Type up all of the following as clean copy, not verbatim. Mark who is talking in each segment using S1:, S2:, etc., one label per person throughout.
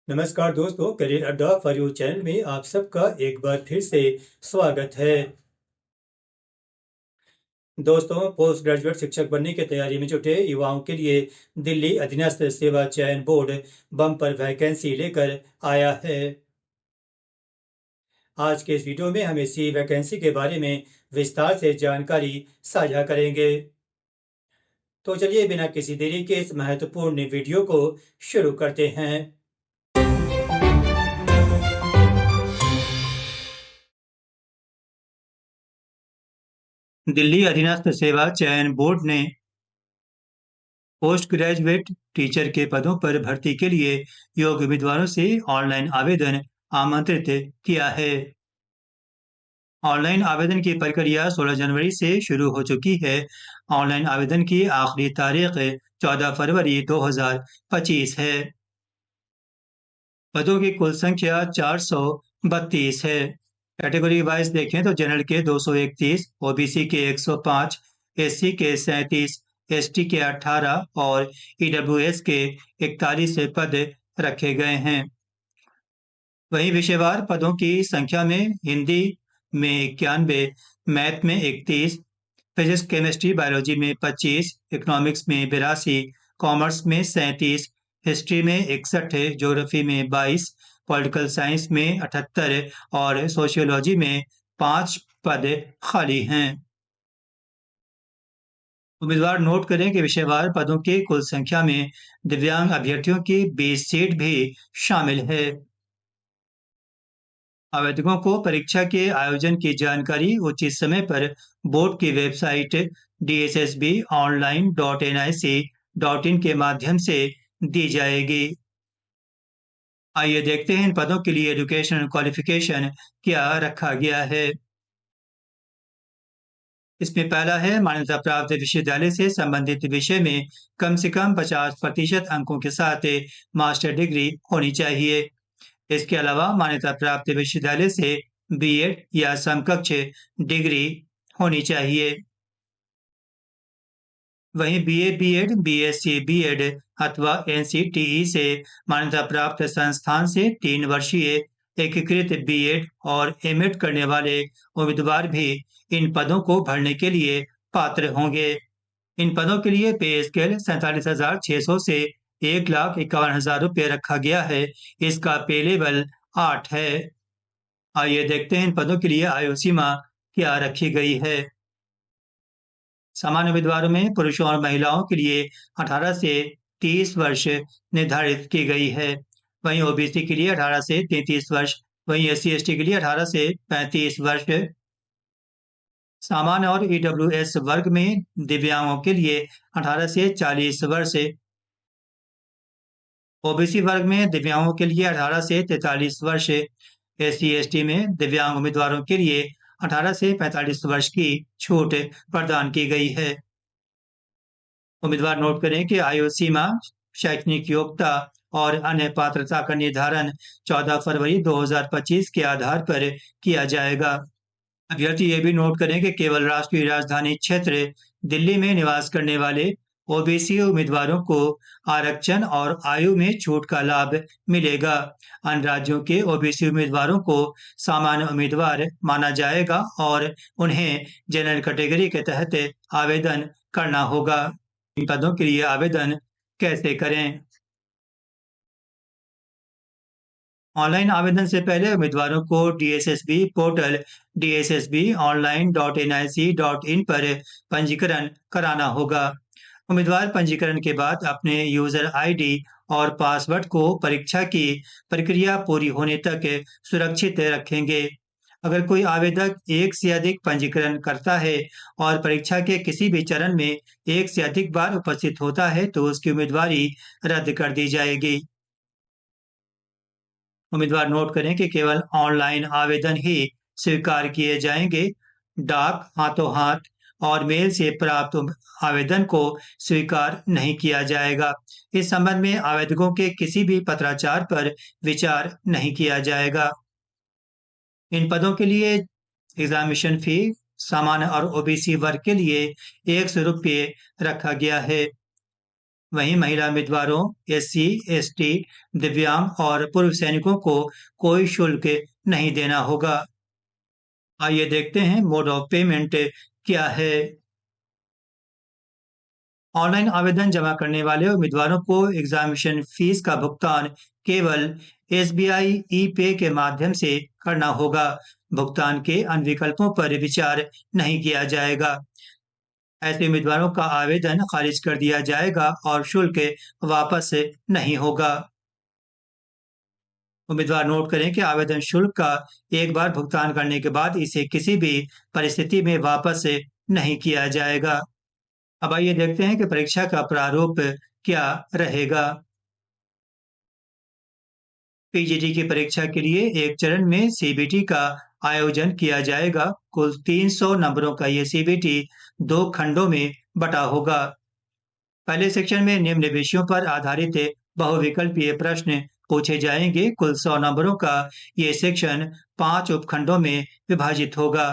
S1: नमस्कार दोस्तों, करियर अड्डा फॉर यू चैनल में आप सबका एक बार फिर से स्वागत है। दोस्तों, पोस्ट ग्रेजुएट शिक्षक बनने की तैयारी में जुटे युवाओं के लिए दिल्ली अधीनस्थ सेवा चयन बोर्ड बम्पर वैकेंसी लेकर आया है। आज के इस वीडियो में हम इसी वैकेंसी के बारे में विस्तार से जानकारी साझा करेंगे। तो चलिए बिना किसी देरी के इस महत्वपूर्ण वीडियो को शुरू करते हैं। दिल्ली अधीनस्थ सेवा चयन बोर्ड ने पोस्ट ग्रेजुएट टीचर के पदों पर भर्ती के लिए योग्य उम्मीदवारों से ऑनलाइन आवेदन आमंत्रित किया है। ऑनलाइन आवेदन की प्रक्रिया 16 जनवरी से शुरू हो चुकी है। ऑनलाइन आवेदन की आखिरी तारीख 14 फरवरी 2025 है। पदों की कुल संख्या 432 है। कैटेगरी वाइज देखें तो जनरल के 231, ओबीसी के 105, एससी के 37, एसटी के 18 और ईडब्ल्यूएस के 41 पद रखे गए हैं। वहीं विषयवार पदों की संख्या में हिंदी में 91, मैथ में 31, फिजिक्स केमिस्ट्री बायोलॉजी में 25, इकोनॉमिक्स में 82, कॉमर्स में 37, हिस्ट्री में 61, ज्योग्राफी में 22, पॉलिटिकल साइंस में 78 और सोशियोलॉजी में 5 पद खाली हैं। उम्मीदवार नोट करें कि विषयवार पदों की कुल संख्या में दिव्यांग अभ्यर्थियों की 20 सीट भी शामिल है। आवेदकों को परीक्षा के आयोजन की जानकारी उचित समय पर बोर्ड की वेबसाइट dssbonline.nic.in के माध्यम से दी जाएगी। आइए देखते हैं इन पदों के लिए एजुकेशनल क्वालिफिकेशन क्या रखा गया है। इसमें पहला है मान्यता प्राप्त विश्वविद्यालय से संबंधित विषय में कम से कम 50% अंकों के साथ मास्टर डिग्री होनी चाहिए। इसके अलावा मान्यता प्राप्त विश्वविद्यालय से बीएड या समकक्ष डिग्री होनी चाहिए। वहीं बीए बीएड, बीएससी बीएड अथवा एनसीटीई से मान्यता प्राप्त संस्थान से 3 वर्षीय एकीकृत बीएड और एमएड करने वाले उम्मीदवार भी इन पदों को भरने के लिए पात्र होंगे। इन पदों के लिए पे स्केल 47,600 से 1,51,000 रुपये रखा गया है। इसका पे लेवल 8 है। आइए देखते हैं इन पदों के लिए आयु सीमा क्या रखी गई है। सामान्य उम्मीदवारों में पुरुषों और महिलाओं के लिए 18 से 30 वर्ष निर्धारित की गई है। वहीं ओबीसी के लिए 18 से 33 वर्ष, वहीं एससी एसटी के लिए 18 से 35 वर्ष, सामान्य और ईडब्ल्यूएस वर्ग में दिव्यांगों के लिए 18 से 40 वर्ष, ओबीसी वर्ग में दिव्यांगों के लिए 18 से 43 वर्ष, एससी एसटी में दिव्यांग उम्मीदवारों के लिए 18 से 45 वर्ष की छूट प्रदान की गई है। उम्मीदवार नोट करें कि आयु सीमा, शैक्षणिक योग्यता और अन्य पात्रता का निर्धारण 14 फरवरी 2025 के आधार पर किया जाएगा। अभ्यर्थी ये भी नोट करें कि केवल राष्ट्रीय राजधानी क्षेत्र दिल्ली में निवास करने वाले ओबीसी उम्मीदवारों को आरक्षण और आयु में छूट का लाभ मिलेगा। अन्य राज्यों के ओबीसी उम्मीदवारों को सामान्य उम्मीदवार माना जाएगा और उन्हें जनरल कैटेगरी के तहत आवेदन करना होगा। इन पदों के लिए आवेदन कैसे करें? ऑनलाइन आवेदन से पहले उम्मीदवारों को डीएसएसबी पोर्टल dssbonline.nic.in पर पंजीकरण कराना होगा। उम्मीदवार पंजीकरण के बाद अपने यूजर आईडी और पासवर्ड को परीक्षा की प्रक्रिया पूरी होने तक सुरक्षित रखेंगे। अगर कोई आवेदक एक से अधिक पंजीकरण करता है और परीक्षा के किसी भी चरण में एक से अधिक बार उपस्थित होता है तो उसकी उम्मीदवारी रद्द कर दी जाएगी। उम्मीदवार नोट करें कि केवल ऑनलाइन आवेदन ही स्वीकार किए जाएंगे। डाक, हाथों हाथ और मेल से प्राप्त आवेदन को स्वीकार नहीं किया जाएगा। इस संबंध में आवेदकों के किसी भी पत्राचार पर विचार नहीं किया जाएगा। इन पदों के लिए एग्जामिनेशन फी सामान्य और ओबीसी वर्ग के लिए 100 रुपये रखा गया है। वहीं महिला उम्मीदवारों, एससी, एसटी, दिव्यांग और पूर्व सैनिकों को कोई शुल्क नहीं देना होगा। आइए देखते हैं मोड ऑफ पेमेंट क्या है। ऑनलाइन आवेदन जमा करने वाले उम्मीदवारों को एग्जामिनेशन फीस का भुगतान केवल एसबीआई ई पे के माध्यम से करना होगा। भुगतान के अन्य विकल्पों पर विचार नहीं किया जाएगा। ऐसे उम्मीदवारों का आवेदन खारिज कर दिया जाएगा और शुल्क वापस नहीं होगा। उम्मीदवार नोट करें कि आवेदन शुल्क का एक बार भुगतान करने के बाद इसे किसी भी परिस्थिति में वापस नहीं किया जाएगा। अब आइए देखते हैं कि परीक्षा का प्रारूप क्या रहेगा। पीजीटी की परीक्षा के लिए एक चरण में सीबीटी का आयोजन किया जाएगा। कुल 300 नंबरों का ये सीबीटी 2 खंडों में बटा होगा। पहले सेक्शन में निम्न विषयों पर आधारित बहुविकल्पीय प्रश्न पूछे जाएंगे। कुल 100 नंबरों का ये सेक्शन 5 उपखंडों में विभाजित होगा,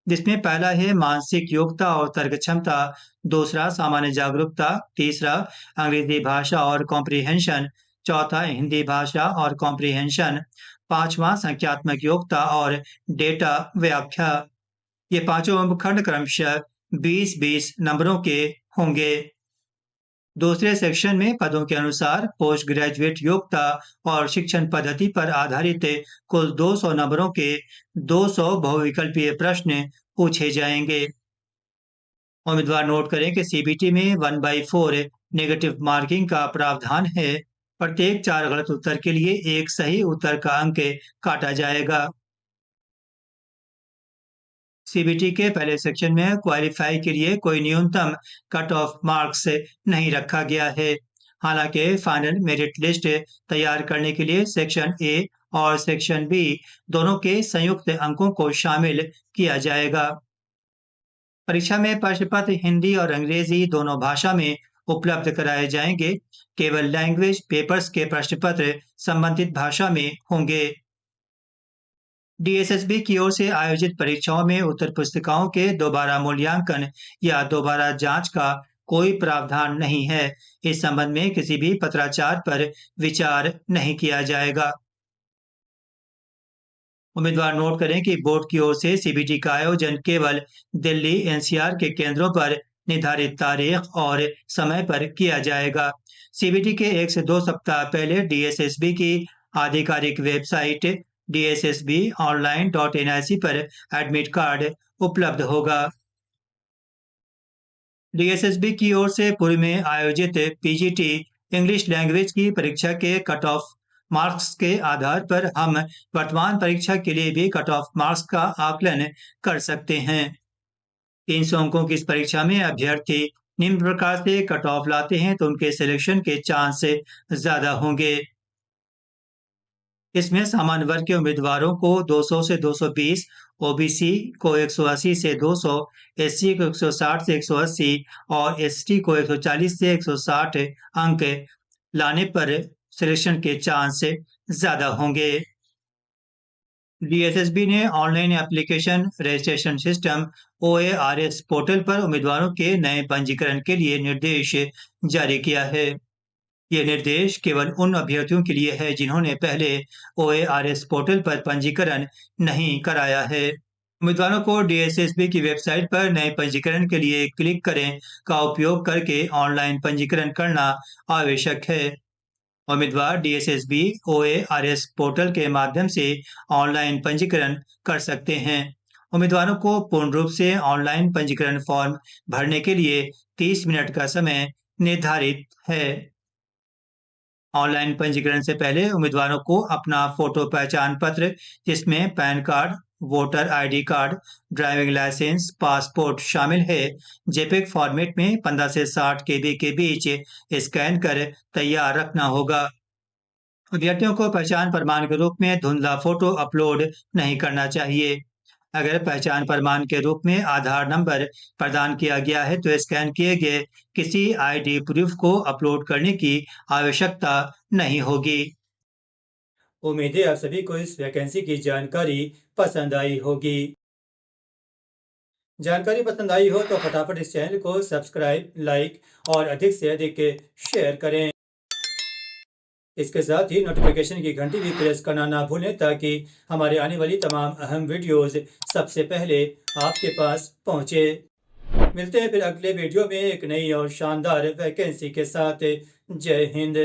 S1: जिसमें पहला है मानसिक योग्यता और तर्क क्षमता, दूसरा सामान्य जागरूकता, तीसरा अंग्रेजी भाषा और कॉम्प्रिहेंशन, चौथा हिंदी भाषा और कॉम्प्रिहेंशन, पांचवा संख्यात्मक योग्यता और डेटा व्याख्या। ये पांचों उपखंड क्रमशः 20-20 नंबरों के होंगे। दूसरे सेक्शन में पदों के अनुसार पोस्ट ग्रेजुएट योग्यता और शिक्षण पद्धति पर आधारित कुल 200 नंबरों के 200 बहुविकल्पीय प्रश्न पूछे जाएंगे। उम्मीदवार नोट करें कि सीबीटी में 1/4 नेगेटिव मार्किंग का प्रावधान है। प्रत्येक 4 गलत उत्तर के लिए एक सही उत्तर का अंक काटा जाएगा। सीबीटी के पहले सेक्शन में क्वालिफाई के लिए कोई न्यूनतम कट ऑफ मार्क्स नहीं रखा गया है। हालांकि फाइनल मेरिट लिस्ट तैयार करने के लिए सेक्शन ए और सेक्शन बी दोनों के संयुक्त अंकों को शामिल किया जाएगा। परीक्षा में प्रश्न पत्र हिंदी और अंग्रेजी दोनों भाषा में उपलब्ध कराए जाएंगे। केवल लैंग्वेज पेपर्स के प्रश्न पत्र संबंधित भाषा में होंगे। डीएसएसबी की ओर से आयोजित परीक्षाओं में उत्तर पुस्तिकाओं के दोबारा मूल्यांकन या दोबारा जांच का कोई प्रावधान नहीं है। इस संबंध में किसी भी पत्राचार पर विचार नहीं किया जाएगा। उम्मीदवार नोट करें कि बोर्ड की ओर से सीबीटी का आयोजन केवल दिल्ली एनसीआर के केंद्रों पर निर्धारित तारीख और समय पर किया जाएगा। सीबीटी के 1 से 2 सप्ताह पहले डीएसएसबी की आधिकारिक वेबसाइट dssbonline.nic पर एडमिट कार्ड उपलब्ध होगा। डीएसएसबी की ओर से पूर्व में आयोजित पीजीटी इंग्लिश लैंग्वेज की परीक्षा के कट ऑफ मार्क्स के आधार पर हम वर्तमान परीक्षा के लिए भी कट ऑफ मार्क्स का आकलन कर सकते हैं। 300 अंकों की इस परीक्षा में अभ्यर्थी निम्न प्रकार से कट ऑफ लाते हैं तो उनके सिलेक्शन के चांस ज्यादा होंगे। इसमें सामान्य वर्ग के उम्मीदवारों को 200 से 220, ओबीसी को 180 से 200, एससी को 160 से 180 और एसटी को 140 से 160 अंक लाने पर सिलेक्शन के चांस ज्यादा होंगे। डीएसएसबी ने online application registration system OARS portal पर उम्मीदवारों के नए पंजीकरण के लिए निर्देश जारी किया है। ये निर्देश केवल उन अभ्यर्थियों के लिए है जिन्होंने पहले ओएआरएस पोर्टल पर पंजीकरण नहीं कराया है। उम्मीदवारों को डीएसएसबी की वेबसाइट पर नए पंजीकरण के लिए क्लिक करें का उपयोग करके ऑनलाइन पंजीकरण करना आवश्यक है। उम्मीदवार डीएसएसबी ओएआरएस पोर्टल के माध्यम से ऑनलाइन पंजीकरण कर सकते हैं। उम्मीदवारों को पूर्ण रूप से ऑनलाइन पंजीकरण फॉर्म भरने के लिए 30 मिनट का समय निर्धारित है। ऑनलाइन पंजीकरण से पहले उम्मीदवारों को अपना फोटो पहचान पत्र, जिसमें PAN card, voter ID card, driving licence, passport शामिल है, जेपीईजी फॉर्मेट में 15 से 60 केबी के बीच स्कैन कर तैयार रखना होगा। अभ्यर्थियों को पहचान प्रमाण के रूप में धुंधला फोटो अपलोड नहीं करना चाहिए। अगर पहचान प्रमाण के रूप में आधार नंबर प्रदान किया गया है तो स्कैन किए गए किसी आईडी प्रूफ को अपलोड करने की आवश्यकता नहीं होगी। उम्मीद है आप सभी को इस वैकेंसी की जानकारी पसंद आई होगी। जानकारी पसंद आई हो तो फटाफट इस चैनल को सब्सक्राइब, लाइक और अधिक से अधिक शेयर करें। इसके साथ ही नोटिफिकेशन की घंटी भी प्रेस करना ना भूलें ताकि हमारे आने वाली तमाम अहम वीडियोस सबसे पहले आपके पास पहुंचे। मिलते हैं फिर अगले वीडियो में एक नई और शानदार वैकेंसी के साथ। जय हिंद।